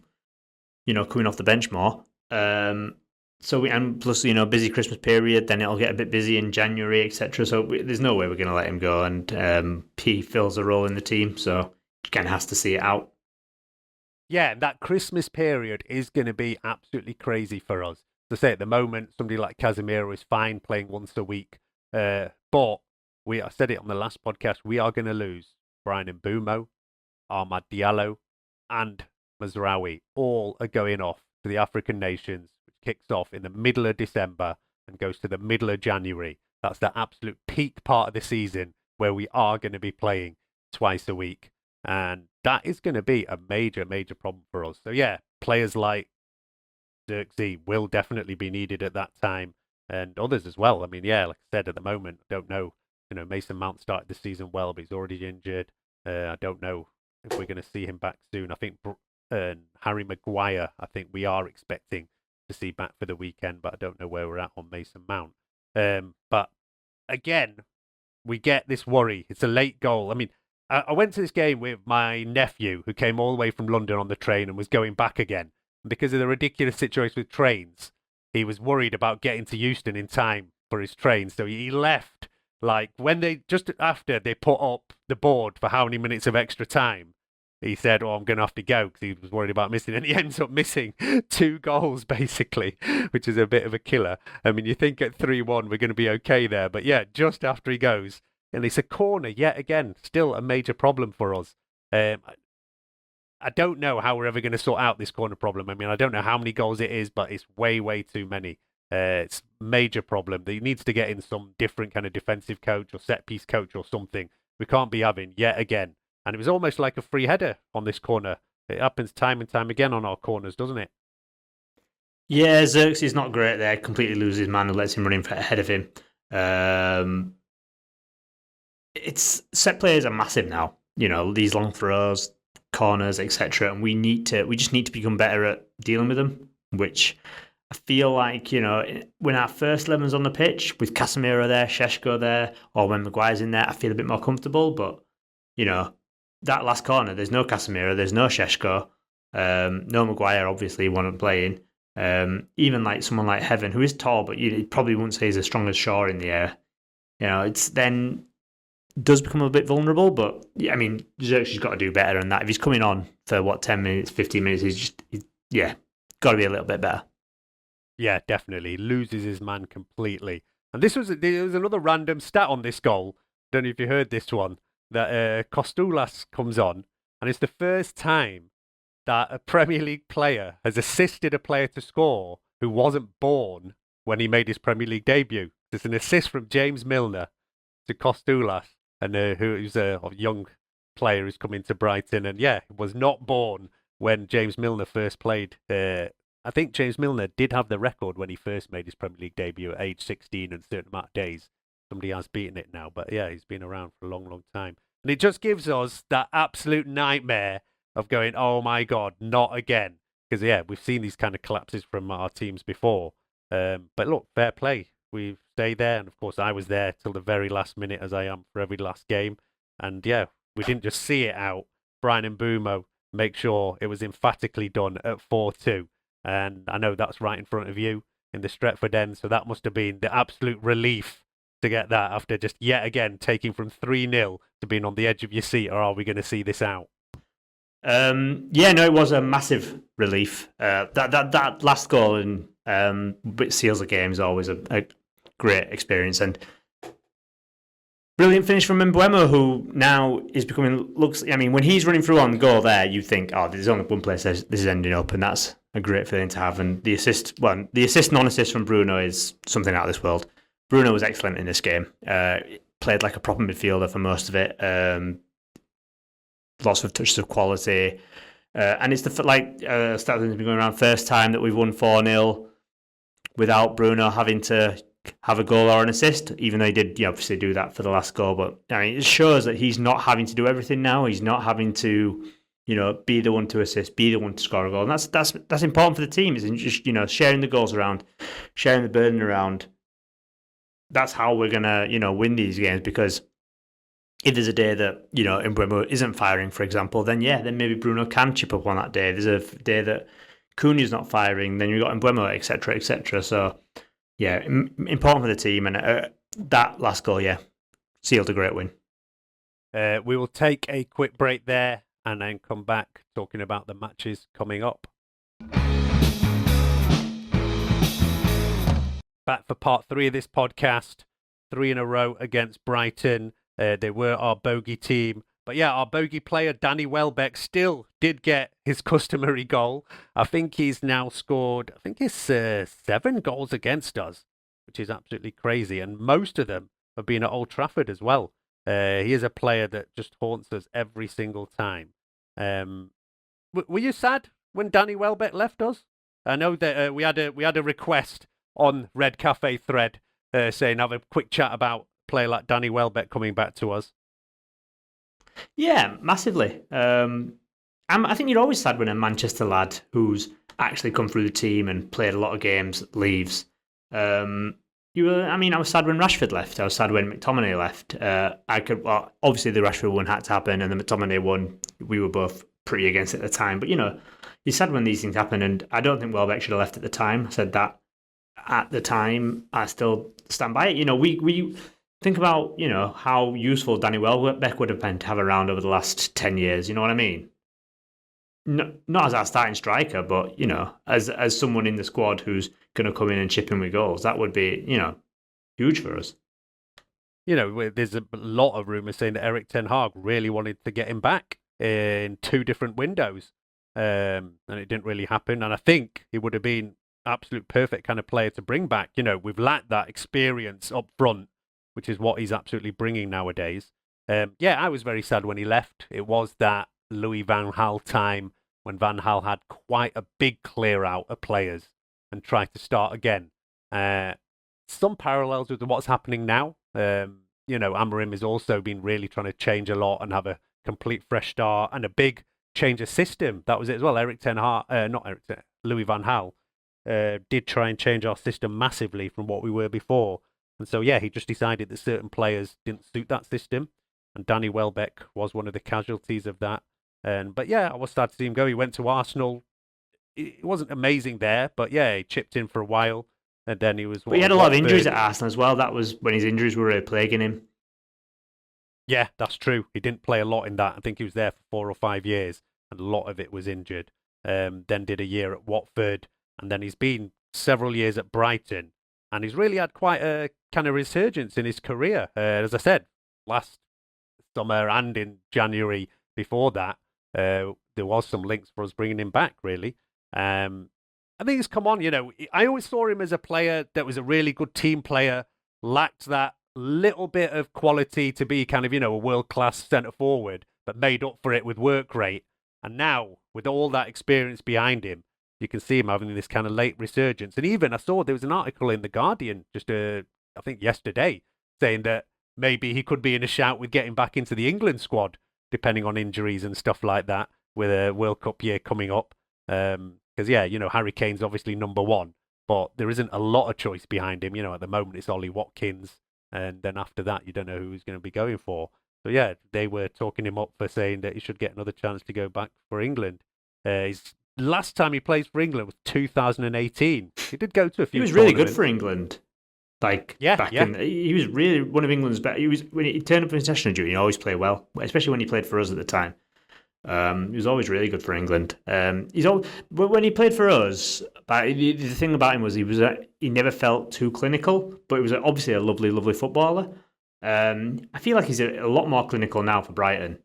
coming off the bench more. And plus, busy Christmas period, then it'll get a bit busy in January, etc. So there's no way we're going to let him go. And he fills a role in the team, so he kind of has to see it out. Yeah, that Christmas period is going to be absolutely crazy for us. To say at the moment, somebody like Casemiro is fine playing once a week. But I said it on the last podcast, we are going to lose Brian Mbeumo, Ahmad Diallo, and Mazraoui. All are going off to the African nations, which kicks off in the middle of December and goes to the middle of January. That's the absolute peak part of the season where we are going to be playing twice a week. And that is going to be a major, major problem for us. So, players like Xerxes will definitely be needed at that time, and others as well. Like I said, at the moment, I don't know. Mason Mount started the season well, but he's already injured. I don't know if we're going to see him back soon. I think Harry Maguire, I think we are expecting to see back for the weekend, but I don't know where we're at on Mason Mount. But again, we get this worry. It's a late goal. I went to this game with my nephew, who came all the way from London on the train and was going back again. And because of the ridiculous situation with trains, he was worried about getting to Euston in time for his train. So he left, just after they put up the board for how many minutes of extra time, he said, I'm going to have to go because he was worried about missing. And he ends up missing 2 goals, basically, which is a bit of a killer. You think at 3-1, we're going to be okay there. But just after he goes, and it's a corner yet again, still a major problem for us. I don't know how we're ever going to sort out this corner problem. I don't know how many goals it is, but it's way, way too many. It's a major problem. He needs to get in some different kind of defensive coach or set-piece coach or something. We can't be having yet again. And it was almost like a free header on this corner. It happens time and time again on our corners, doesn't it? Yeah, Xerxes is not great there. Completely loses his man and lets him run in ahead of him. It's set players are massive now. These long throws, corners, etc. And we just need to become better at dealing with them. Which I feel like when our first 11's on the pitch with Casemiro there, Šeško there, or when Maguire's in there, I feel a bit more comfortable. But that last corner, there's no Casemiro, there's no Šeško, no Maguire. Obviously, wasn't playing. Even like someone like Heaven, who is tall, but you probably wouldn't say he's as strong as Shaw in the air. It's then does become a bit vulnerable, but Xerxes got to do better than that. If he's coming on for 10 minutes, 15 minutes, he's got to be a little bit better. Yeah, definitely. He loses his man completely. And there was another random stat on this goal. Don't know if you heard this one, that Kostoulas comes on, and it's the first time that a Premier League player has assisted a player to score who wasn't born when he made his Premier League debut. It's an assist from James Milner to Kostoulas, and who's a young player who's come into Brighton, and was not born when James Milner first played I think James Milner did have the record when he first made his Premier League debut at age 16 and a certain amount of days. Somebody has beaten it now, but yeah, he's been around for a long, long time. And it just gives us that absolute nightmare of going, oh my God, not again. Because yeah, we've seen these kind of collapses from our teams before. But look, fair play. We've stayed there, and of course I was there till the very last minute, as I am for every last game. And yeah, we didn't just see it out. Brian and Bumo make sure it was emphatically done at 4-2. And I know that's right in front of you in the Stretford end, so that must have been the absolute relief to get that after just yet again taking from 3-0 to being on the edge of your seat, or are we going to see this out? Yeah, no, it was a massive relief. That last goal and seals the game is always a great experience, and brilliant finish from Mbeumo, who now is becoming I mean, when he's running through on goal there, you think, oh, there's only one place this is ending up, and that's a great feeling to have. And the assist non-assist from Bruno is something out of this world. Bruno was excellent in this game. Played like a proper midfielder for most of it. Lots of touches of quality. And it's Statham's been going around, first time that we've won 4-0 without Bruno having to have a goal or an assist, even though he did obviously do that for the last goal. But I mean, it shows that he's not having to do everything now. He's not having to, be the one to assist, be the one to score a goal. And that's important for the team. It's just, sharing the goals around, sharing the burden around. That's how we're going to, win these games, because if there's a day that, Mbeumo isn't firing, for example, then maybe Bruno can chip up on that day. If there's a day that Cunha's not firing, then you've got Mbeumo, etc., etc. So, yeah, important for the team. And that last goal, sealed a great win. We will take a quick break there and then come back talking about the matches coming up. Back for part 3 of this podcast. 3 in a row against Brighton. They were our bogey team. But yeah, our bogey player, Danny Welbeck, still did get his customary goal. I think he's now scored, 7 goals against us, which is absolutely crazy. And most of them have been at Old Trafford as well. He is a player that just haunts us every single time. Were you sad when Danny Welbeck left us? I know that we had a request on Red Cafe thread saying have a quick chat about a player like Danny Welbeck coming back to us. Yeah, massively. I think you're always sad when a Manchester lad who's actually come through the team and played a lot of games leaves. I was sad when Rashford left. I was sad when McTominay left. Obviously the Rashford one had to happen, and the McTominay one we were both pretty against at the time. But you're sad when these things happen, and I don't think Welbeck should have left at the time. I said that at the time. I still stand by it. We think about how useful Danny Welbeck would have been to have around over the last 10 years. You know what I mean? Not as our starting striker, but as someone in the squad who's going to come in and chip in with goals. That would be huge for us. There's a lot of rumours saying that Erik ten Hag really wanted to get him back in 2 different windows, and it didn't really happen. And I think he would have been absolute perfect kind of player to bring back. We've lacked that experience up front, which is what he's absolutely bringing nowadays. I was very sad when he left. It was that Louis van Gaal time when Van Gaal had quite a big clear out of players and tried to start again. Some parallels with what's happening now. Amorim has also been really trying to change a lot and have a complete fresh start and a big change of system. That was it as well. Louis van Gaal did try and change our system massively from what we were before. And so, he just decided that certain players didn't suit that system. And Danny Welbeck was one of the casualties of that. But I was sad to see him go. He went to Arsenal. It wasn't amazing there, but he chipped in for a while. And then he was... But he had a lot of injuries at Arsenal as well. That was when his injuries were really plaguing him. Yeah, that's true. He didn't play a lot in that. I think he was there for 4 or 5 years, and a lot of it was injured. Then did a year at Watford, and then he's been several years at Brighton. And he's really had quite a kind of resurgence in his career. As I said, last summer and in January before that, there was some links for us bringing him back, really. I think he's come on, I always saw him as a player that was a really good team player, lacked that little bit of quality to be kind of, a world-class centre-forward, but made up for it with work rate. And now, with all that experience behind him, you can see him having this kind of late resurgence. And even I saw there was an article in The Guardian just, I think yesterday, saying that maybe he could be in a shout with getting back into the England squad, depending on injuries and stuff like that, with a World Cup year coming up. Because, Harry Kane's obviously number one, but there isn't a lot of choice behind him. At the moment it's Ollie Watkins, and then after that you don't know who he's going to be going for. So, yeah, they were talking him up for saying that he should get another chance to go back for England. His last time he played for England was 2018. He did go to a few. He was really good for England. He was really one of England's best. When he turned up for international duty, he always played well, especially when he played for us at the time. He was always really good for England. But when he played for us, the thing about him was he never felt too clinical, but he was obviously a lovely, lovely footballer. I feel like he's a lot more clinical now for Brighton.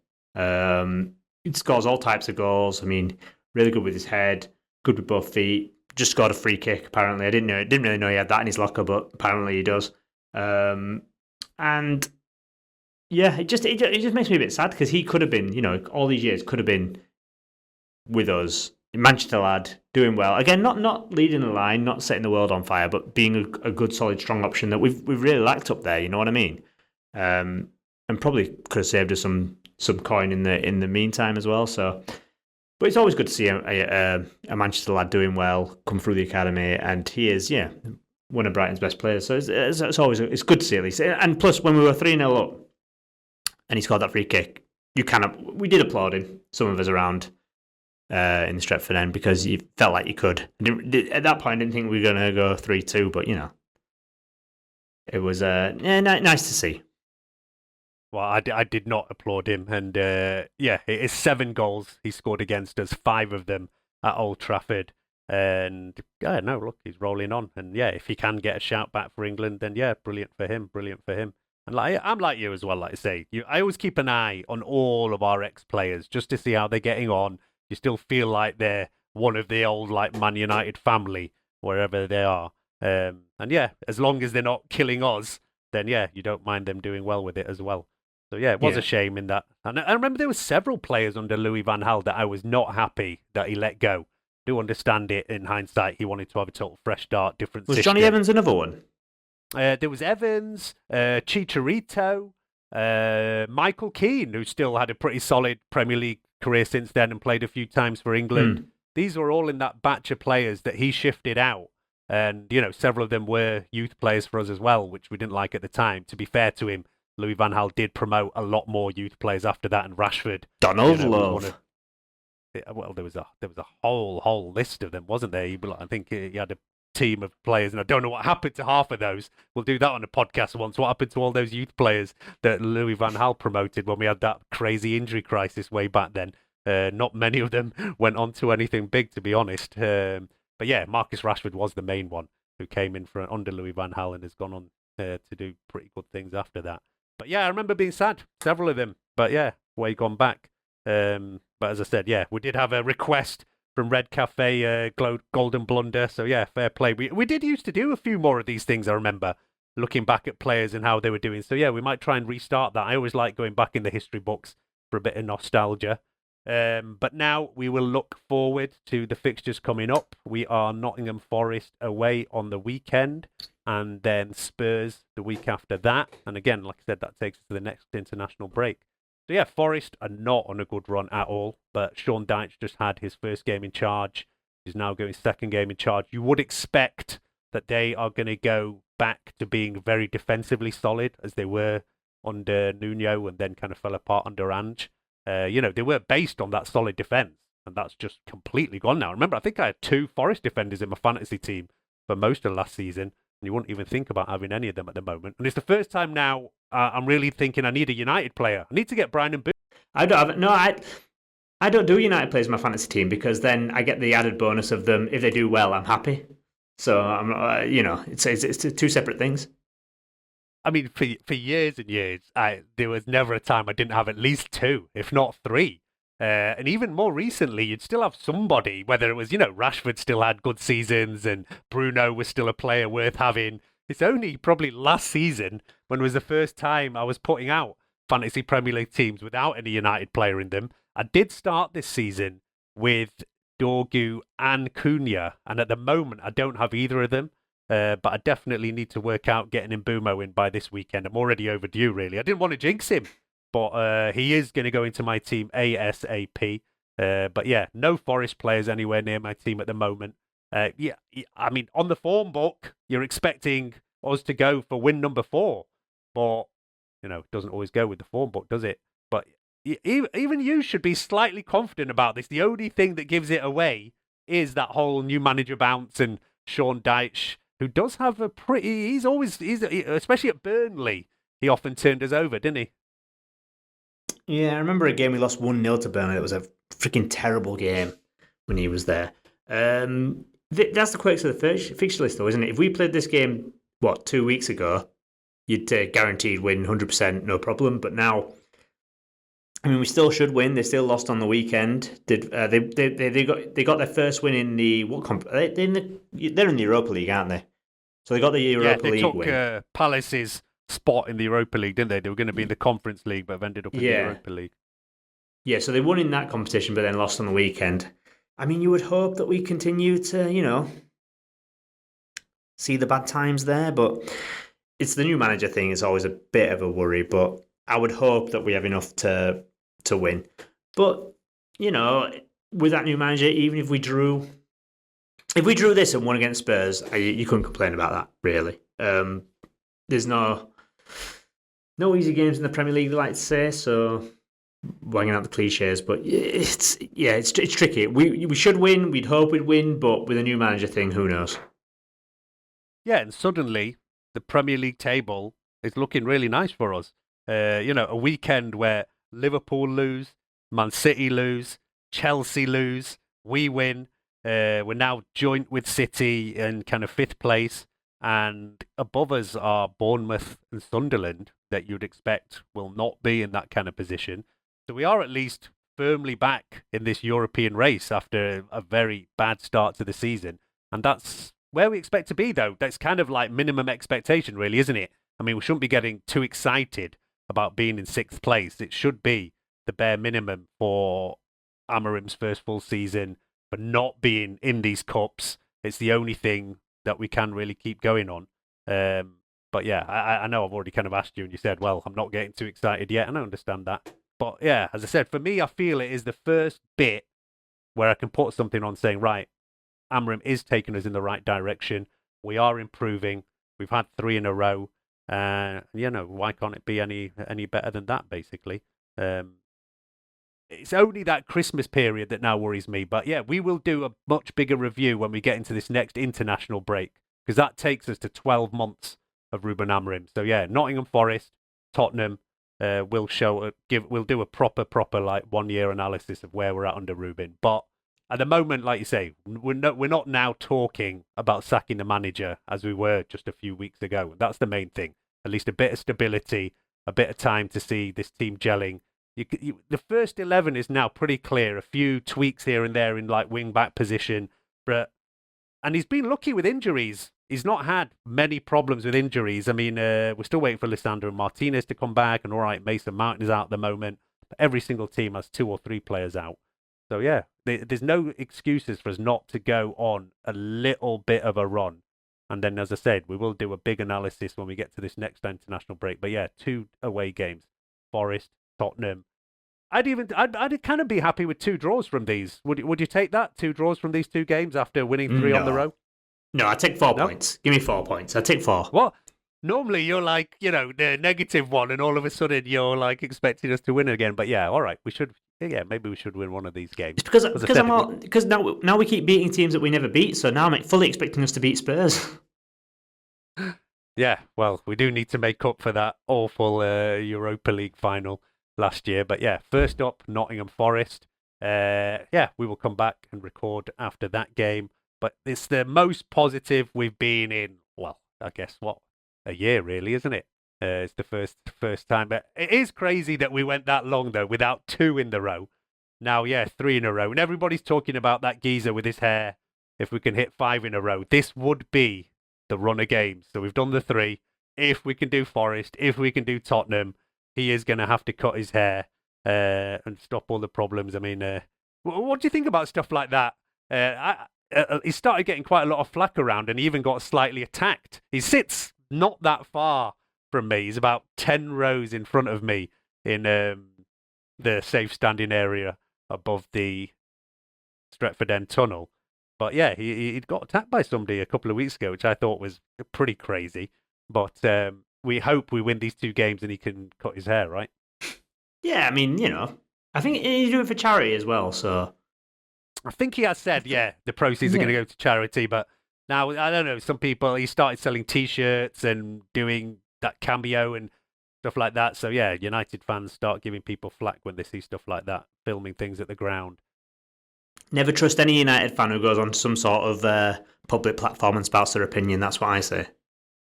He scores all types of goals. I mean, really good with his head, good with both feet. Just scored a free kick. Apparently, I didn't really know he had that in his locker, but apparently he does. And yeah, it just makes me a bit sad because he could have been, all these years could have been with us, Manchester lad, doing well. Again, not leading the line, not setting the world on fire, but being a good, solid, strong option that we've really liked up there. You know what I mean? And probably could have saved us some coin in the meantime as well. So. But it's always good to see a Manchester lad doing well, come through the academy, and he is, one of Brighton's best players. So it's always good to see at least. And plus, when we were 3-0 up, and he scored that free kick, we did applaud him. Some of us around in the Stretford end because you felt like you could. At that point, I didn't think we were going to go 3-2, but it was nice to see. Well, I did not applaud him, and it is 7 goals he scored against us, 5 of them at Old Trafford, and look, he's rolling on, and if he can get a shout back for England, then brilliant for him. And I'm like you as well, like I say, I always keep an eye on all of our ex-players just to see how they're getting on. You still feel like they're one of the old Man United family, wherever they are, and as long as they're not killing us, then you don't mind them doing well with it as well. So, it was a shame in that. And I remember there were several players under Louis van Gaal that I was not happy that he let go. Do understand it in hindsight. He wanted to have a total fresh start, different system. Was Johnny Evans another one? There was Evans, Chicharito, Michael Keane, who still had a pretty solid Premier League career since then and played a few times for England. These were all in that batch of players that he shifted out. And, several of them were youth players for us as well, which we didn't like at the time. To be fair to him, Louis van Gaal did promote a lot more youth players after that, and Rashford. Donald Love. Well, there was a whole list of them, wasn't there? I think he had a team of players, and I don't know what happened to half of those. We'll do that on a podcast once. What happened to all those youth players that Louis van Gaal promoted when we had that crazy injury crisis way back then? Not many of them went on to anything big, to be honest. But Marcus Rashford was the main one who came in under Louis van Gaal and has gone on to do pretty good things after that. But I remember being sad, several of them. But way gone back. But as I said, we did have a request from Red Cafe, Golden Blunder. So fair play. We did used to do a few more of these things, I remember, looking back at players and how they were doing. So we might try and restart that. I always like going back in the history books for a bit of nostalgia. But now we will look forward to the fixtures coming up. We are Nottingham Forest away on the weekend, and then Spurs the week after that. And again, like I said, that takes us to the next international break. So Forest are not on a good run at all, but Sean Dyche just had his first game in charge. He's now going second game in charge. You would expect that they are going to go back to being very defensively solid as they were under Nuno and then kind of fell apart under Ange. They were based on that solid defence, and that's just completely gone now. Remember, I think I had 2 Forest defenders in my fantasy team for most of last season, and you wouldn't even think about having any of them at the moment. And it's the first time now I'm really thinking I need a United player. I need to get Brian and Boo. I don't do United players in my fantasy team because then I get the added bonus of them. If they do well, I'm happy. So I'm not, it's 2 separate things. I mean, for years and years, there was never a time I didn't have at least 2, if not 3. And even more recently, you'd still have somebody, whether it was, Rashford still had good seasons and Bruno was still a player worth having. It's only probably last season when it was the first time I was putting out fantasy Premier League teams without any United player in them. I did start this season with Dorgu, and Cunha. And at the moment, I don't have either of them. But I definitely need to work out getting Mbumo in by this weekend. I'm already overdue, really. I didn't want to jinx him, but he is going to go into my team ASAP. But yeah, no Forest players anywhere near my team at the moment. Yeah, I mean, on the form book, you're expecting us to go for win number 4, but it doesn't always go with the form book, does it? But even you should be slightly confident about this. The only thing that gives it away is that whole new manager bounce and Sean Dyche, who does have a pretty. He's especially at Burnley, he often turned us over, didn't he? Yeah, I remember a game we lost 1-0 to Burnley. It was a freaking terrible game when he was there. That's the quirks of the fixture list, though, isn't it? If we played this game, 2 weeks ago, you'd guaranteed win 100%, no problem. But now, I mean, we still should win. They still lost on the weekend. They got their first win in the they're in the Europa League, aren't they? So they got the Europa League win. They took Palace's spot in the Europa League, didn't they? They were going to be in the Conference League, but have ended up in the Europa League. Yeah, so they won in that competition, but then lost on the weekend. I mean, you would hope that we continue to, see the bad times there, but it's the new manager thing. It's always a bit of a worry, but I would hope that we have enough to win. But, with that new manager, even if we drew this and won against Spurs, you couldn't complain about that, really. There's no easy games in the Premier League, they like to say, so wanging out the cliches, but it's tricky. We should win, we'd hope we'd win, but with a new manager thing, who knows? Yeah, and suddenly the Premier League table is looking really nice for us. A weekend where Liverpool lose, Man City lose, Chelsea lose, we win. We're now joint with City in kind of 5th place, and above us are Bournemouth and Sunderland that you'd expect will not be in that kind of position. So we are at least firmly back in this European race after a very bad start to the season. And that's where we expect to be, though. That's kind of like minimum expectation, really, isn't it? I mean, we shouldn't be getting too excited about being in 6th place. It should be the bare minimum for Amorim's first full season, for not being in these cups. It's the only thing that we can really keep going on. But yeah, I know I've already kind of asked you and you said, well, I'm not getting too excited yet, and I understand that. But yeah, as I said, for me, I feel it is the first bit where I can put something on saying, right, Amorim is taking us in the right direction. We are improving. We've had 3 in a row. Why can't it be any better than that, basically? It's only that Christmas period that now worries me. But yeah, we will do a much bigger review when we get into this next international break, because that takes us to 12 months of Ruben Amorim. So yeah, Nottingham Forest, Tottenham, we'll do a proper like 1 year analysis of where we're at under Ruben. But at the moment, like you say, we're not now talking about sacking the manager as we were just a few weeks ago. That's the main thing. At least a bit of stability, a bit of time to see this team gelling. The first 11 is now pretty clear. A few tweaks here and there in like wing back position, and he's been lucky with injuries. He's not had many problems with injuries. I mean, we're still waiting for Lisandro Martinez to come back, and all right, Mason Mount is out at the moment. But every single team has 2 or 3 players out. So yeah, there's no excuses for us not to go on a little bit of a run. And then, as I said, we will do a big analysis when we get to this next international break. But yeah, 2 away games: Forest, Tottenham. I'd kind of be happy with 2 draws from these. Would you take that? 2 draws from these 2 games after winning 3 on the row? No, I take 4 points. Give me 4 points. I take 4. What? Normally you're like, the negative one, and all of a sudden you're like expecting us to win again. But yeah, all right, we should. Yeah, maybe we should win one of these games. It's because now we keep beating teams that we never beat. So now I'm fully expecting us to beat Spurs. Yeah, well, we do need to make up for that awful Europa League final last year. But yeah, first up, Nottingham Forest. We will come back and record after that game. But it's the most positive we've been in, well, I guess, a year really, isn't it? It's the first time. But it is crazy that we went that long, though, without 2 in the row. Now, yeah, 3 in a row. And everybody's talking about that geezer with his hair. If we can hit 5 in a row, this would be the run of games. So we've done the 3. If we can do Forest, if we can do Tottenham, he is going to have to cut his hair and stop all the problems. I mean, what do you think about stuff like that? He started getting quite a lot of flack around, and he even got slightly attacked. He sits not that far from me. He's about 10 rows in front of me in the safe standing area above the Stretford End tunnel. But yeah, he'd got attacked by somebody a couple of weeks ago, which I thought was pretty crazy. But we hope we win these 2 games and he can cut his hair, right? Yeah, I mean, I think he's doing it for charity as well, so... I think he has said, yeah, the proceeds are going to go to charity, but now, I don't know, some people, he started selling T-shirts and doing that cameo and stuff like that. So yeah, United fans start giving people flack when they see stuff like that, filming things at the ground. Never trust any United fan who goes on some sort of public platform and spouts their opinion. That's what I say.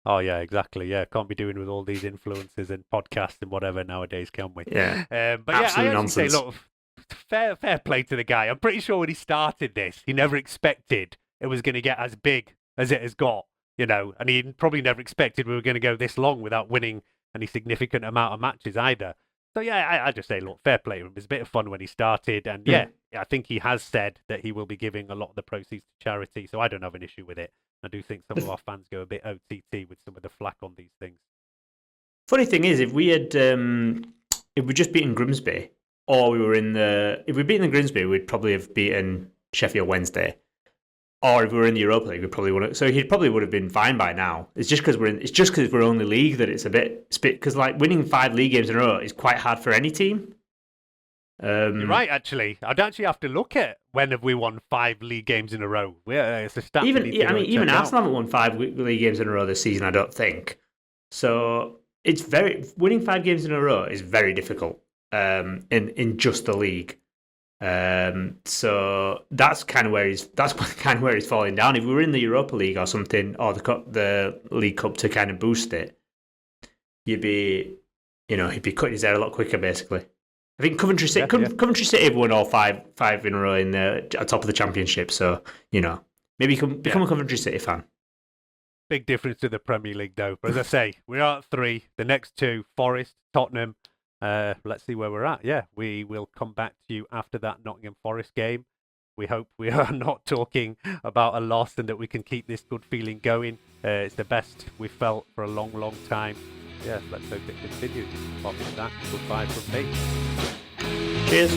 Oh yeah, exactly. Yeah, can't be doing with all these influencers and podcasts and whatever nowadays, can we? Yeah, but yeah, I actually say, look, fair play to the guy. I'm pretty sure when he started this, he never expected it was going to get as big as it has got, and he probably never expected we were going to go this long without winning any significant amount of matches either. So yeah, I just say, look, fair play to him. It was a bit of fun when he started, and yeah, I think he has said that he will be giving a lot of the proceeds to charity, so I don't have an issue with it. I do think some of our fans go a bit OTT with some of the flack on these things. Funny thing is, if we just beaten Grimsby, or if we'd beaten the Grimsby, we'd probably have beaten Sheffield Wednesday. Or if we were in the Europa League, we probably wouldn't. So he probably would have been fine by now. It's just because we're only league that it's a bit because like winning 5 league games in a row is quite hard for any team. You're right, actually. I'd actually have to look at when have we won 5 league games in a row. It's a stat. Even Arsenal haven't won 5 league games in a row this season, I don't think. So winning 5 games in a row is very difficult in just the league. So that's kind of where he's falling down. If we were in the Europa League or something, or the League Cup to kind of boost it, he'd be cutting his hair a lot quicker, basically. I think Coventry City have won all five in a row at top of the Championship, so maybe become a Coventry City fan. Big difference to the Premier League, though. But as I say, we are at 3. The next 2, Forest, Tottenham. Let's see where we're at. Yeah, we will come back to you after that Nottingham Forest game. We hope we are not talking about a loss and that we can keep this good feeling going. It's the best we've felt for a long, long time. Yeah, let's hope it continues. Apart from that, goodbye from me. Cheers.